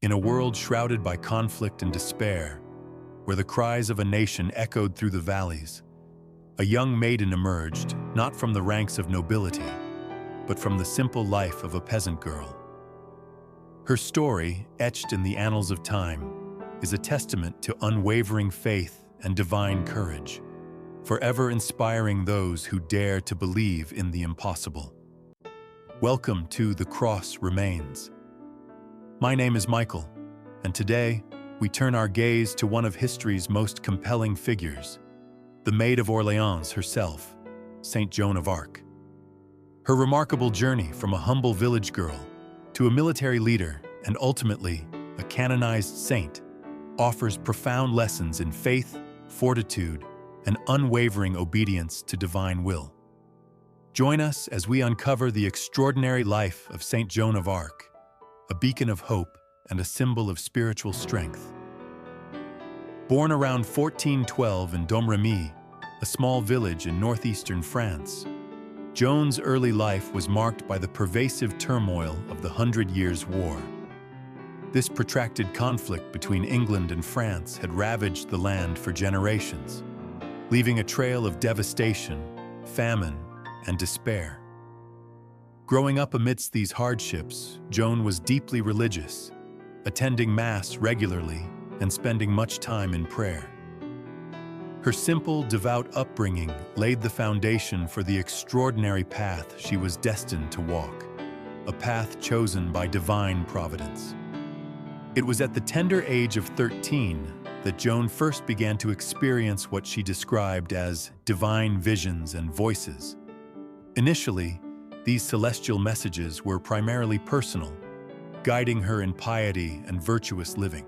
In a world shrouded by conflict and despair, where the cries of a nation echoed through the valleys, a young maiden emerged, not from the ranks of nobility, but from the simple life of a peasant girl. Her story, etched in the annals of time, is a testament to unwavering faith and divine courage, forever inspiring those who dare to believe in the impossible. Welcome to The Cross Remains. My name is Michael, and today we turn our gaze to one of history's most compelling figures, the Maid of Orléans herself, Saint Joan of Arc. Her remarkable journey from a humble village girl to a military leader and ultimately a canonized saint offers profound lessons in faith, fortitude, and unwavering obedience to divine will. Join us as we uncover the extraordinary life of Saint Joan of Arc, a beacon of hope and a symbol of spiritual strength. Born around 1412 in Domrémy, a small village in northeastern France, Joan's early life was marked by the pervasive turmoil of the 100 Years' War. This protracted conflict between England and France had ravaged the land for generations, leaving a trail of devastation, famine, and despair. Growing up amidst these hardships, Joan was deeply religious, attending Mass regularly and spending much time in prayer. Her simple, devout upbringing laid the foundation for the extraordinary path she was destined to walk, a path chosen by divine providence. It was at the tender age of 13 that Joan first began to experience what she described as divine visions and voices. Initially, these celestial messages were primarily personal, guiding her in piety and virtuous living.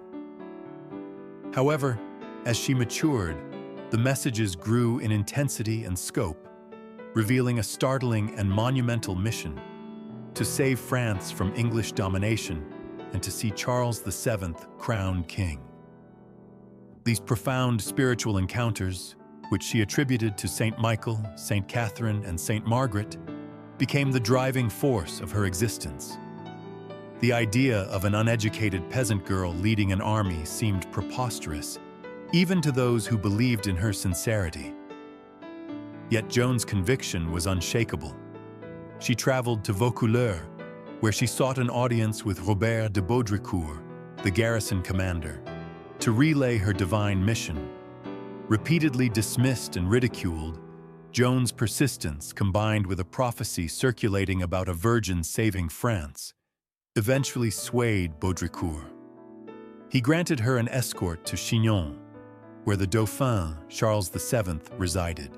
However, as she matured, the messages grew in intensity and scope, revealing a startling and monumental mission: to save France from English domination and to see Charles VII crowned king. These profound spiritual encounters, which she attributed to Saint Michael, Saint Catherine, and Saint Margaret, became the driving force of her existence. The idea of an uneducated peasant girl leading an army seemed preposterous, even to those who believed in her sincerity. Yet Joan's conviction was unshakable. She traveled to Vaucouleurs, where she sought an audience with Robert de Baudricourt, the garrison commander, to relay her divine mission. Repeatedly dismissed and ridiculed, Joan's persistence, combined with a prophecy circulating about a virgin saving France, eventually swayed Baudricourt. He granted her an escort to Chinon, where the Dauphin, Charles VII, resided.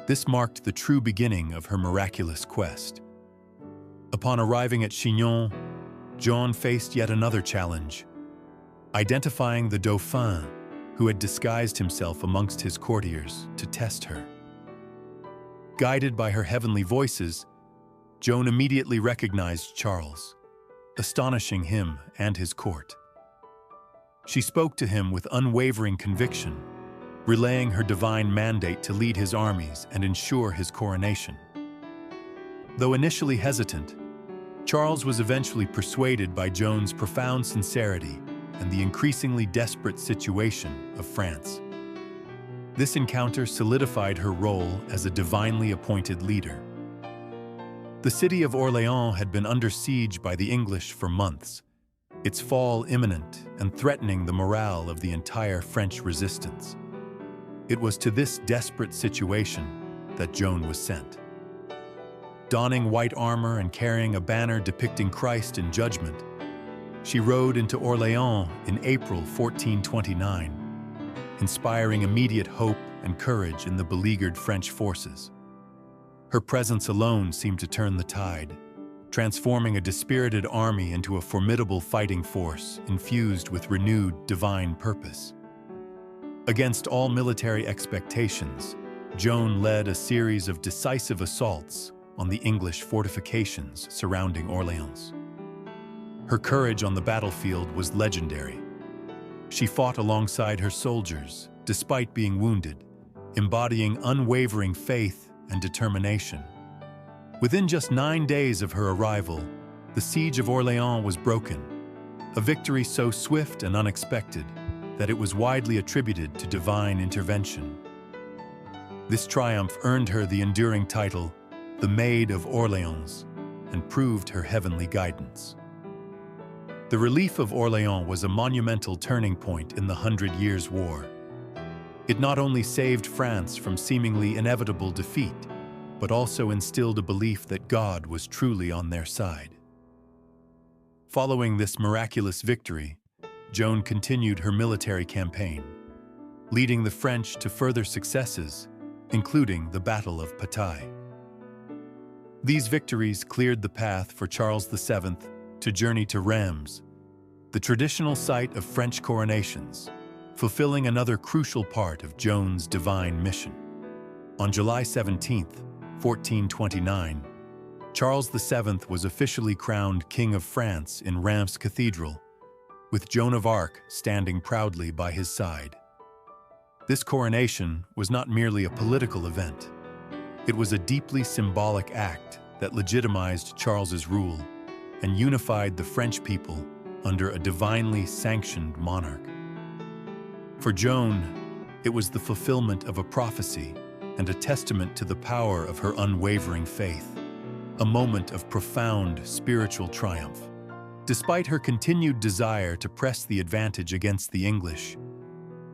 This marked the true beginning of her miraculous quest. Upon arriving at Chinon, Joan faced yet another challenge: identifying the Dauphin, who had disguised himself amongst his courtiers to test her. Guided by her heavenly voices, Joan immediately recognized Charles, astonishing him and his court. She spoke to him with unwavering conviction, relaying her divine mandate to lead his armies and ensure his coronation. Though initially hesitant, Charles was eventually persuaded by Joan's profound sincerity and the increasingly desperate situation of France. This encounter solidified her role as a divinely appointed leader. The city of Orléans had been under siege by the English for months, its fall imminent and threatening the morale of the entire French resistance. It was to this desperate situation that Joan was sent. Donning white armor and carrying a banner depicting Christ in judgment, she rode into Orléans in April 1429, inspiring immediate hope and courage in the beleaguered French forces. Her presence alone seemed to turn the tide, transforming a dispirited army into a formidable fighting force infused with renewed divine purpose. Against all military expectations, Joan led a series of decisive assaults on the English fortifications surrounding Orléans. Her courage on the battlefield was legendary. She fought alongside her soldiers, despite being wounded, embodying unwavering faith and determination. Within just 9 days of her arrival, the siege of Orléans was broken, a victory so swift and unexpected that it was widely attributed to divine intervention. This triumph earned her the enduring title, the Maid of Orléans, and proved her heavenly guidance. The relief of Orléans was a monumental turning point in the 100 Years' War. It not only saved France from seemingly inevitable defeat, but also instilled a belief that God was truly on their side. Following this miraculous victory, Joan continued her military campaign, leading the French to further successes, including the Battle of Patay. These victories cleared the path for Charles VII to journey to Reims, the traditional site of French coronations, fulfilling another crucial part of Joan's divine mission. On July 17, 1429, Charles VII was officially crowned King of France in Reims Cathedral, with Joan of Arc standing proudly by his side. This coronation was not merely a political event. It was a deeply symbolic act that legitimized Charles's rule and unified the French people under a divinely sanctioned monarch. For Joan, it was the fulfillment of a prophecy and a testament to the power of her unwavering faith, a moment of profound spiritual triumph. Despite her continued desire to press the advantage against the English,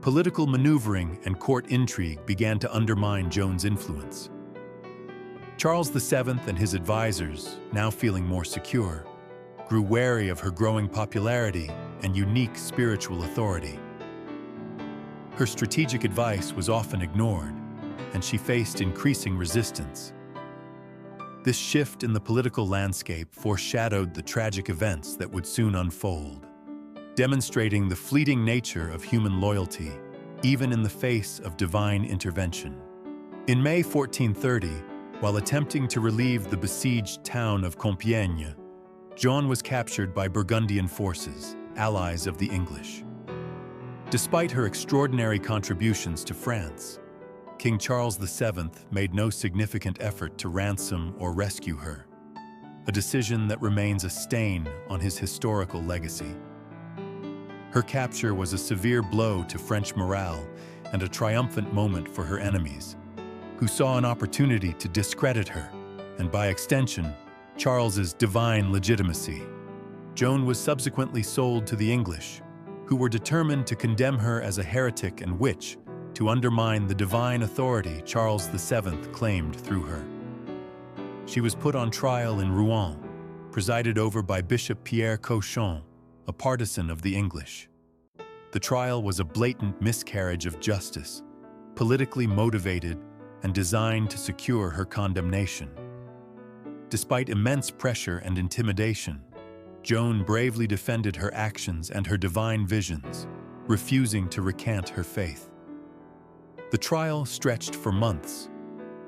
political maneuvering and court intrigue began to undermine Joan's influence. Charles VII and his advisors, now feeling more secure, grew wary of her growing popularity and unique spiritual authority. Her strategic advice was often ignored, and she faced increasing resistance. This shift in the political landscape foreshadowed the tragic events that would soon unfold, demonstrating the fleeting nature of human loyalty, even in the face of divine intervention. In May 1430, while attempting to relieve the besieged town of Compiègne, Joan was captured by Burgundian forces, allies of the English. Despite her extraordinary contributions to France, King Charles VII made no significant effort to ransom or rescue her, a decision that remains a stain on his historical legacy. Her capture was a severe blow to French morale and a triumphant moment for her enemies, who saw an opportunity to discredit her, and by extension, Charles's divine legitimacy. Joan was subsequently sold to the English, who were determined to condemn her as a heretic and witch to undermine the divine authority Charles VII claimed through her. She was put on trial in Rouen, presided over by Bishop Pierre Cauchon, a partisan of the English. The trial was a blatant miscarriage of justice, politically motivated and designed to secure her condemnation. Despite immense pressure and intimidation, Joan bravely defended her actions and her divine visions, refusing to recant her faith. The trial stretched for months,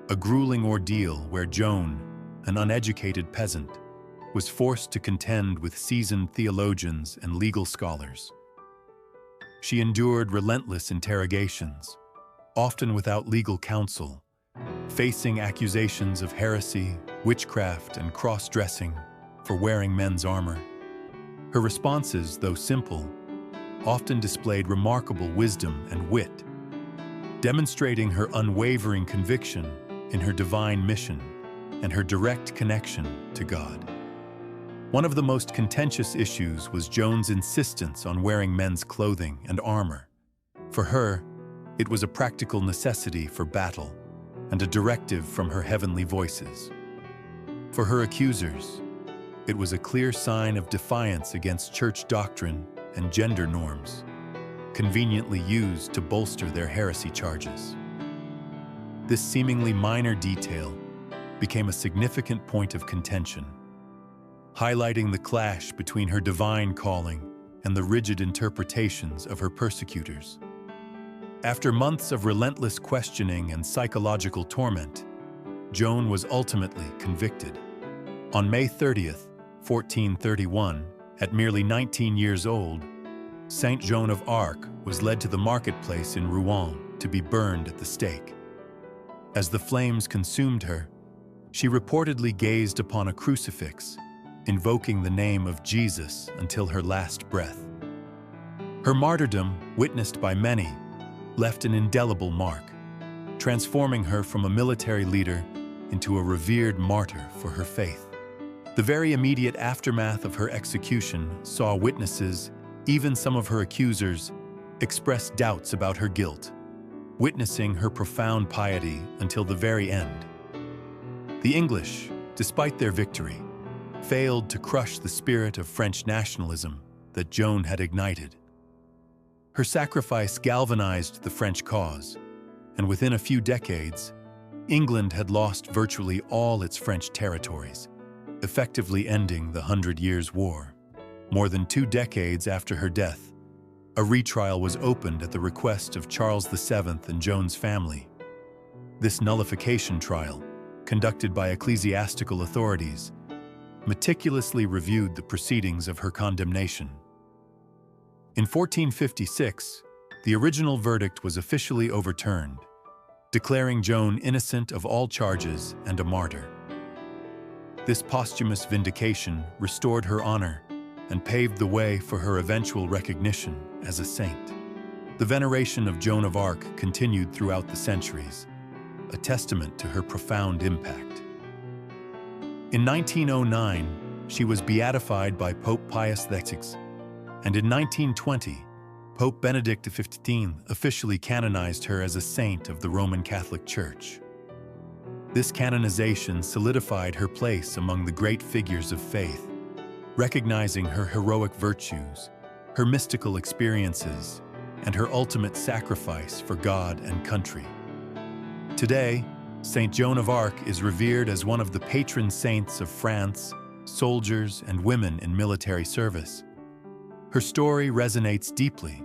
a grueling ordeal where Joan, an uneducated peasant, was forced to contend with seasoned theologians and legal scholars. She endured relentless interrogations, often without legal counsel, facing accusations of heresy, witchcraft, and cross-dressing for wearing men's armor. Her responses, though simple, often displayed remarkable wisdom and wit, demonstrating her unwavering conviction in her divine mission and her direct connection to God. One of the most contentious issues was Joan's insistence on wearing men's clothing and armor. For her, it was a practical necessity for battle and a directive from her heavenly voices. For her accusers, it was a clear sign of defiance against church doctrine and gender norms, conveniently used to bolster their heresy charges. This seemingly minor detail became a significant point of contention, highlighting the clash between her divine calling and the rigid interpretations of her persecutors. After months of relentless questioning and psychological torment, Joan was ultimately convicted. On May 30th, 1431, at merely 19 years old, Saint Joan of Arc was led to the marketplace in Rouen to be burned at the stake. As the flames consumed her, she reportedly gazed upon a crucifix, invoking the name of Jesus until her last breath. Her martyrdom, witnessed by many, left an indelible mark, transforming her from a military leader into a revered martyr for her faith. The very immediate aftermath of her execution saw witnesses, even some of her accusers, express doubts about her guilt, witnessing her profound piety until the very end. The English, despite their victory, failed to crush the spirit of French nationalism that Joan had ignited. Her sacrifice galvanized the French cause, and within a few decades, England had lost virtually all its French territories, effectively ending the 100 Years' War. More than 2 decades after her death, a retrial was opened at the request of Charles VII and Joan's family. This nullification trial, conducted by ecclesiastical authorities, meticulously reviewed the proceedings of her condemnation. In 1456, the original verdict was officially overturned, declaring Joan innocent of all charges and a martyr. This posthumous vindication restored her honor and paved the way for her eventual recognition as a saint. The veneration of Joan of Arc continued throughout the centuries, a testament to her profound impact. In 1909, she was beatified by Pope Pius VI, and in 1920, Pope Benedict XV officially canonized her as a saint of the Roman Catholic Church. This canonization solidified her place among the great figures of faith, recognizing her heroic virtues, her mystical experiences, and her ultimate sacrifice for God and country. Today, Saint Joan of Arc is revered as one of the patron saints of France, soldiers, and women in military service. Her story resonates deeply,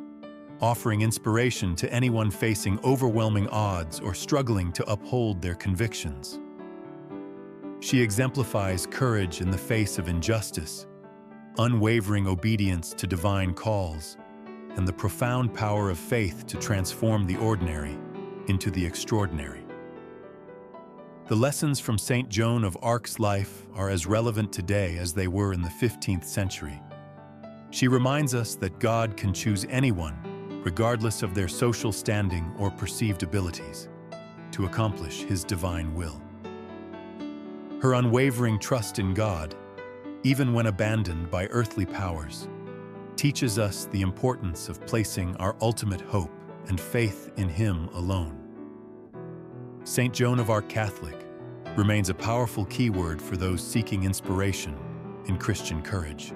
offering inspiration to anyone facing overwhelming odds or struggling to uphold their convictions. She exemplifies courage in the face of injustice, unwavering obedience to divine calls, and the profound power of faith to transform the ordinary into the extraordinary. The lessons from Saint Joan of Arc's life are as relevant today as they were in the 15th century. She reminds us that God can choose anyone, regardless of their social standing or perceived abilities, to accomplish His divine will. Her unwavering trust in God, even when abandoned by earthly powers, teaches us the importance of placing our ultimate hope and faith in Him alone. Saint Joan of Arc Catholic remains a powerful keyword for those seeking inspiration in Christian courage.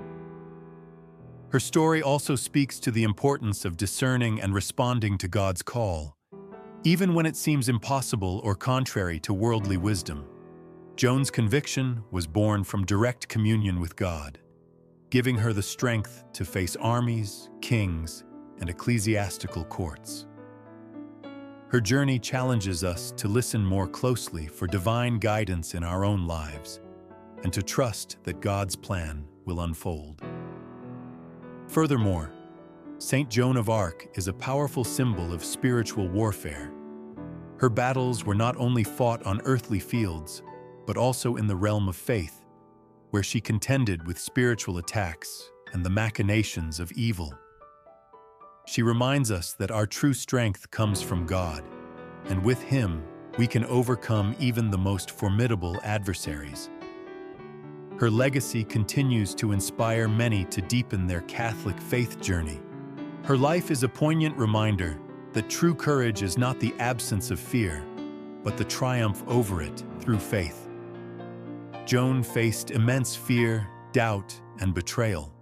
Her story also speaks to the importance of discerning and responding to God's call, even when it seems impossible or contrary to worldly wisdom. Joan's conviction was born from direct communion with God, giving her the strength to face armies, kings, and ecclesiastical courts. Her journey challenges us to listen more closely for divine guidance in our own lives and to trust that God's plan will unfold. Furthermore, Saint Joan of Arc is a powerful symbol of spiritual warfare. Her battles were not only fought on earthly fields, but also in the realm of faith, where she contended with spiritual attacks and the machinations of evil. She reminds us that our true strength comes from God, and with Him, we can overcome even the most formidable adversaries. Her legacy continues to inspire many to deepen their Catholic faith journey. Her life is a poignant reminder that true courage is not the absence of fear, but the triumph over it through faith. Joan faced immense fear, doubt, and betrayal,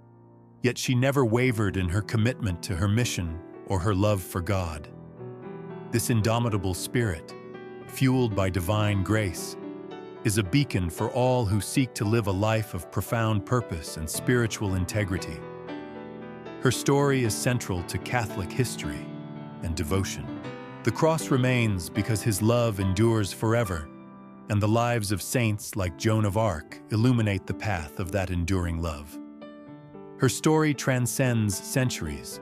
yet she never wavered in her commitment to her mission or her love for God. This indomitable spirit, fueled by divine grace, is a beacon for all who seek to live a life of profound purpose and spiritual integrity. Her story is central to Catholic history and devotion. The cross remains because His love endures forever, and the lives of saints like Joan of Arc illuminate the path of that enduring love. Her story transcends centuries,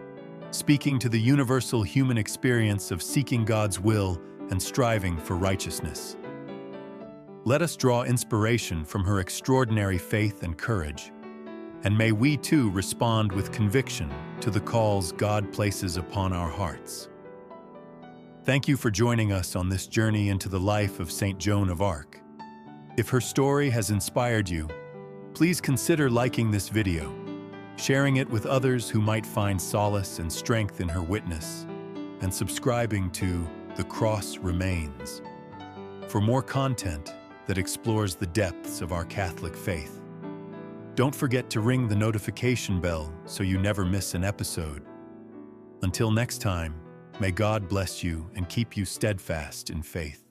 speaking to the universal human experience of seeking God's will and striving for righteousness. Let us draw inspiration from her extraordinary faith and courage, and may we too respond with conviction to the calls God places upon our hearts. Thank you for joining us on this journey into the life of Saint Joan of Arc. If her story has inspired you, please consider liking this video, sharing it with others who might find solace and strength in her witness, and subscribing to The Cross Remains for more content that explores the depths of our Catholic faith. Don't forget to ring the notification bell so you never miss an episode. Until next time, may God bless you and keep you steadfast in faith.